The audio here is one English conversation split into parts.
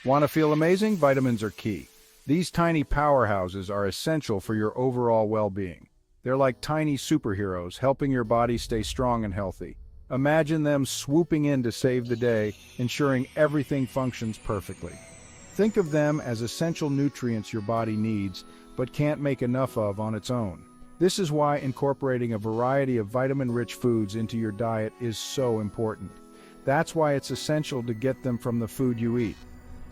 Want to feel amazing? Vitamins are key. These tiny powerhouses are essential for your overall well-being. They're like tiny superheroes, helping your body stay strong and healthy. Imagine them swooping in to save the day, ensuring everything functions perfectly. Think of them as essential nutrients your body needs, but can't make enough of on its own. This is why incorporating a variety of vitamin-rich foods into your diet is so important. That's why it's essential to get them from the food you eat.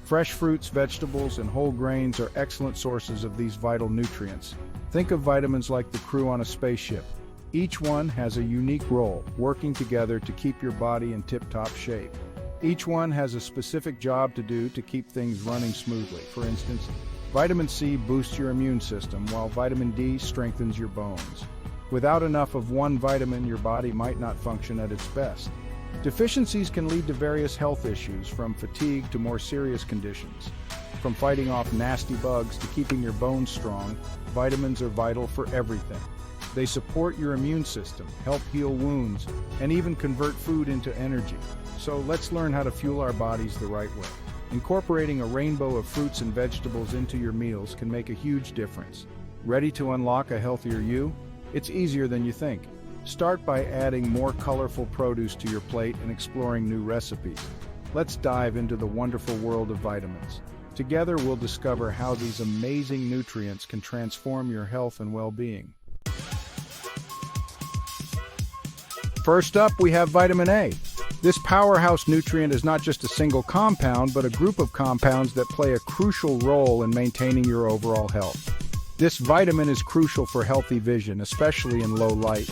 Fresh fruits, vegetables, and whole grains are excellent sources of these vital nutrients. Think of vitamins like the crew on a spaceship. Each one has a unique role, working together to keep your body in tip-top shape. Each one has a specific job to do to keep things running smoothly. For instance, vitamin C boosts your immune system, while vitamin D strengthens your bones. Without enough of one vitamin, your body might not function at its best. Deficiencies can lead to various health issues, from fatigue to more serious conditions. From fighting off nasty bugs to keeping your bones strong, vitamins are vital for everything. They support your immune system, help heal wounds, and even convert food into energy. So let's learn how to fuel our bodies the right way. Incorporating a rainbow of fruits and vegetables into your meals can make a huge difference. Ready to unlock a healthier you? It's easier than you think. Start by adding more colorful produce to your plate and exploring new recipes. Let's dive into the wonderful world of vitamins. Together we'll discover how these amazing nutrients can transform your health and well-being. First up, we have vitamin A. This powerhouse nutrient is not just a single compound, but a group of compounds that play a crucial role in maintaining your overall health. This vitamin is crucial for healthy vision, especially in low light.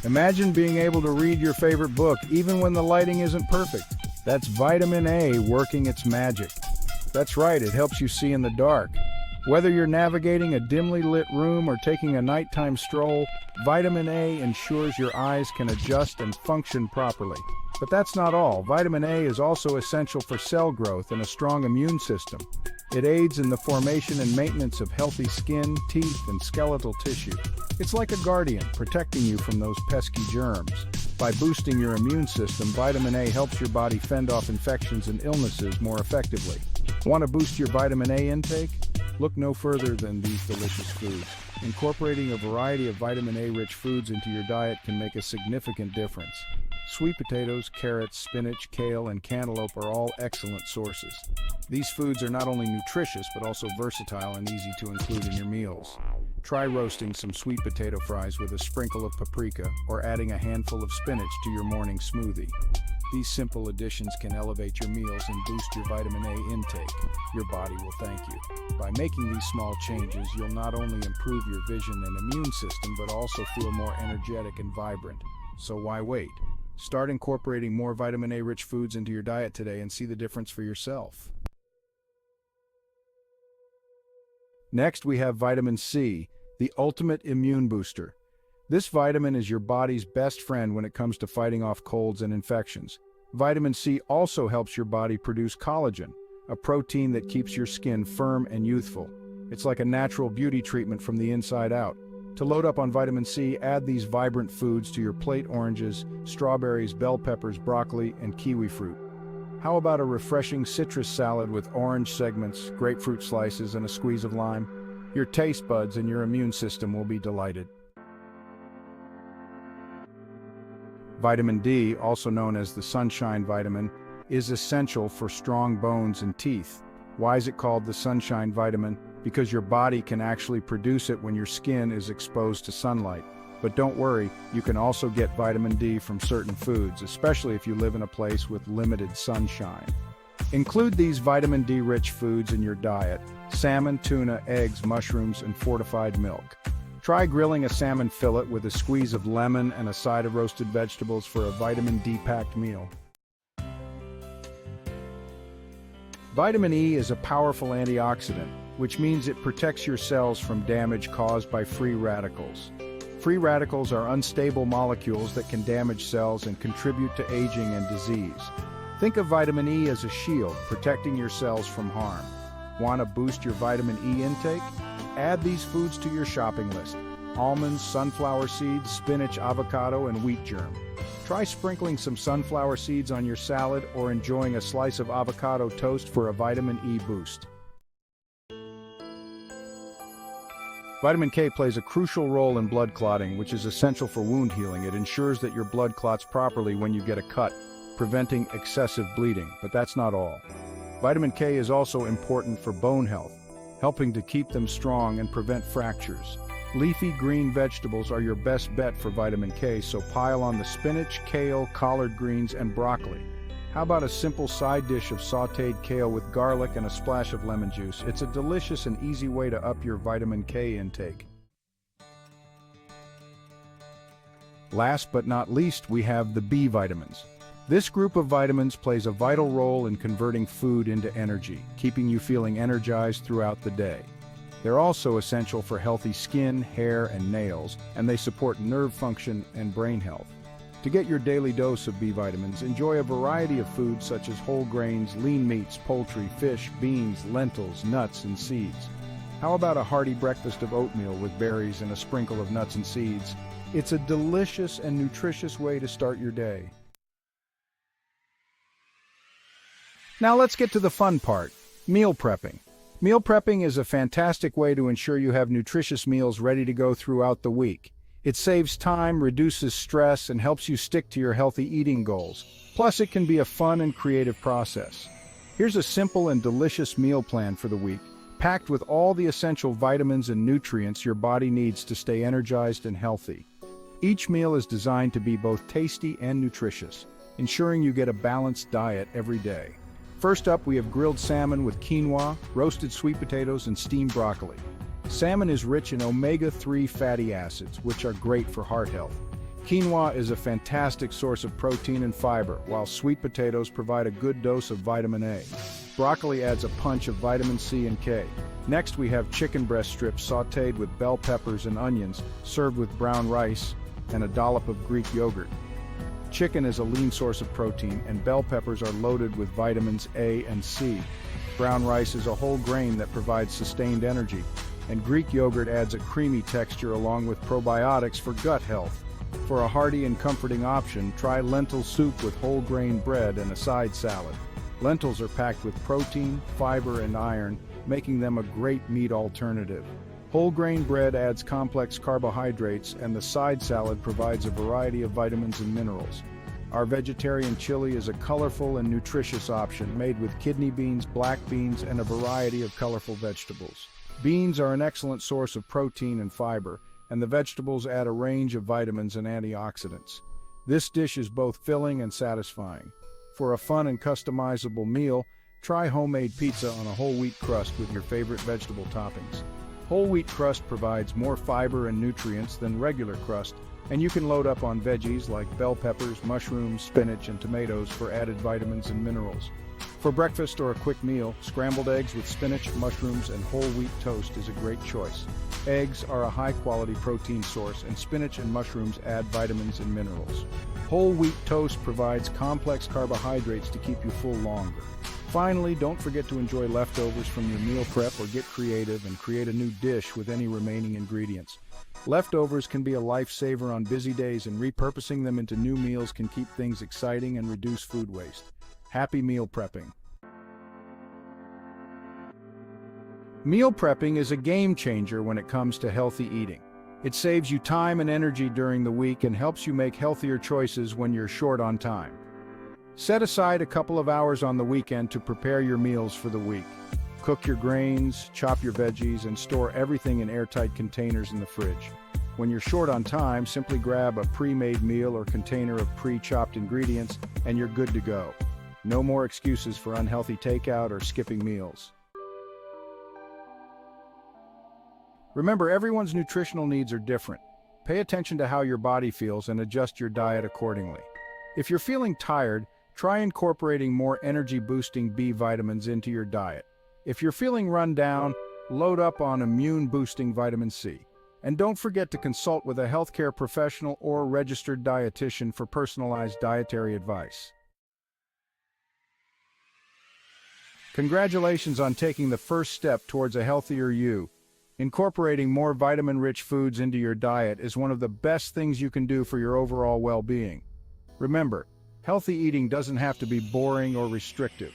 Imagine being able to read your favorite book even when the lighting isn't perfect. That's vitamin A working its magic. That's right, it helps you see in the dark. Whether you're navigating a dimly lit room or taking a nighttime stroll, vitamin A ensures your eyes can adjust and function properly. But that's not all. Vitamin A is also essential for cell growth and a strong immune system. It aids in the formation and maintenance of healthy skin, teeth, and skeletal tissue. It's like a guardian, protecting you from those pesky germs. By boosting your immune system, vitamin A helps your body fend off infections and illnesses more effectively. Want to boost your vitamin A intake? Look no further than these delicious foods. Incorporating a variety of vitamin A-rich foods into your diet can make a significant difference. Sweet potatoes, carrots, spinach, kale, and cantaloupe are all excellent sources. These foods are not only nutritious, but also versatile and easy to include in your meals. Try roasting some sweet potato fries with a sprinkle of paprika, or adding a handful of spinach to your morning smoothie. These simple additions can elevate your meals and boost your vitamin A intake. Your body will thank you. By making these small changes, you'll not only improve your vision and immune system, but also feel more energetic and vibrant. So why wait? Start incorporating more vitamin A-rich foods into your diet today and see the difference for yourself. Next, we have vitamin C, the ultimate immune booster. This vitamin is your body's best friend when it comes to fighting off colds and infections. Vitamin C also helps your body produce collagen, a protein that keeps your skin firm and youthful. It's like a natural beauty treatment from the inside out. To load up on vitamin C, add these vibrant foods to your plate: oranges, strawberries, bell peppers, broccoli, and kiwi fruit. How about a refreshing citrus salad with orange segments, grapefruit slices, and a squeeze of lime? Your taste buds and your immune system will be delighted. Vitamin D, also known as the sunshine vitamin, is essential for strong bones and teeth. Why is it called the sunshine vitamin? Because your body can actually produce it when your skin is exposed to sunlight. But don't worry, you can also get vitamin D from certain foods, especially if you live in a place with limited sunshine. Include these vitamin D-rich foods in your diet: salmon, tuna, eggs, mushrooms, and fortified milk. Try grilling a salmon fillet with a squeeze of lemon and a side of roasted vegetables for a vitamin D-packed meal. Vitamin E is a powerful antioxidant, which means it protects your cells from damage caused by free radicals. Free radicals are unstable molecules that can damage cells and contribute to aging and disease. Think of vitamin E as a shield, protecting your cells from harm. Want to boost your vitamin E intake? Add these foods to your shopping list: almonds, sunflower seeds, spinach, avocado, and wheat germ. Try sprinkling some sunflower seeds on your salad or enjoying a slice of avocado toast for a vitamin E boost. Vitamin K plays a crucial role in blood clotting, which is essential for wound healing. It ensures that your blood clots properly when you get a cut, preventing excessive bleeding. But that's not all. Vitamin K is also important for bone health, helping to keep them strong and prevent fractures. Leafy green vegetables are your best bet for vitamin K, so pile on the spinach, kale, collard greens, and broccoli. How about a simple side dish of sautéed kale with garlic and a splash of lemon juice? It's a delicious and easy way to up your vitamin K intake. Last but not least, we have the B vitamins. This group of vitamins plays a vital role in converting food into energy, keeping you feeling energized throughout the day. They're also essential for healthy skin, hair, and nails, and they support nerve function and brain health. To get your daily dose of B vitamins, enjoy a variety of foods such as whole grains, lean meats, poultry, fish, beans, lentils, nuts, and seeds. How about a hearty breakfast of oatmeal with berries and a sprinkle of nuts and seeds? It's a delicious and nutritious way to start your day. Now let's get to the fun part, meal prepping. Meal prepping is a fantastic way to ensure you have nutritious meals ready to go throughout the week. It saves time, reduces stress, and helps you stick to your healthy eating goals. Plus, it can be a fun and creative process. Here's a simple and delicious meal plan for the week, packed with all the essential vitamins and nutrients your body needs to stay energized and healthy. Each meal is designed to be both tasty and nutritious, ensuring you get a balanced diet every day. First up, we have grilled salmon with quinoa, roasted sweet potatoes, and steamed broccoli. Salmon is rich in omega-3 fatty acids, which are great for heart health. Quinoa is a fantastic source of protein and fiber, while sweet potatoes provide a good dose of vitamin A. Broccoli adds a punch of vitamin C and K. Next, we have chicken breast strips sautéed with bell peppers and onions, served with brown rice and a dollop of Greek yogurt. Chicken is a lean source of protein, and bell peppers are loaded with vitamins A and C. Brown rice is a whole grain that provides sustained energy, and Greek yogurt adds a creamy texture along with probiotics for gut health. For a hearty and comforting option, try lentil soup with whole grain bread and a side salad. Lentils are packed with protein, fiber, and iron, making them a great meat alternative. Whole grain bread adds complex carbohydrates, and the side salad provides a variety of vitamins and minerals. Our vegetarian chili is a colorful and nutritious option made with kidney beans, black beans, and a variety of colorful vegetables. Beans are an excellent source of protein and fiber, and the vegetables add a range of vitamins and antioxidants. This dish is both filling and satisfying. For a fun and customizable meal, try homemade pizza on a whole wheat crust with your favorite vegetable toppings. Whole wheat crust provides more fiber and nutrients than regular crust, and you can load up on veggies like bell peppers, mushrooms, spinach, and tomatoes for added vitamins and minerals. For breakfast or a quick meal, scrambled eggs with spinach, mushrooms, and whole wheat toast is a great choice. Eggs are a high-quality protein source, and spinach and mushrooms add vitamins and minerals. Whole wheat toast provides complex carbohydrates to keep you full longer. Finally, don't forget to enjoy leftovers from your meal prep or get creative and create a new dish with any remaining ingredients. Leftovers can be a lifesaver on busy days, and repurposing them into new meals can keep things exciting and reduce food waste. Happy meal prepping. Meal prepping is a game changer when it comes to healthy eating. It saves you time and energy during the week and helps you make healthier choices when you're short on time. Set aside a couple of hours on the weekend to prepare your meals for the week. Cook your grains, chop your veggies, and store everything in airtight containers in the fridge. When you're short on time, simply grab a pre-made meal or container of pre-chopped ingredients, and you're good to go. No more excuses for unhealthy takeout or skipping meals. Remember, everyone's nutritional needs are different. Pay attention to how your body feels and adjust your diet accordingly. If you're feeling tired, try incorporating more energy-boosting B vitamins into your diet. If you're feeling run down, load up on immune-boosting vitamin C. And don't forget to consult with a healthcare professional or registered dietitian for personalized dietary advice. Congratulations on taking the first step towards a healthier you. Incorporating more vitamin-rich foods into your diet is one of the best things you can do for your overall well-being. Remember, healthy eating doesn't have to be boring or restrictive.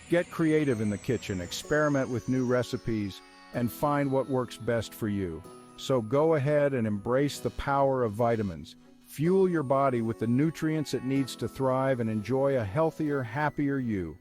Get creative in the kitchen, experiment with new recipes, and find what works best for you. So go ahead and embrace the power of vitamins. Fuel your body with the nutrients it needs to thrive and enjoy a healthier, happier you.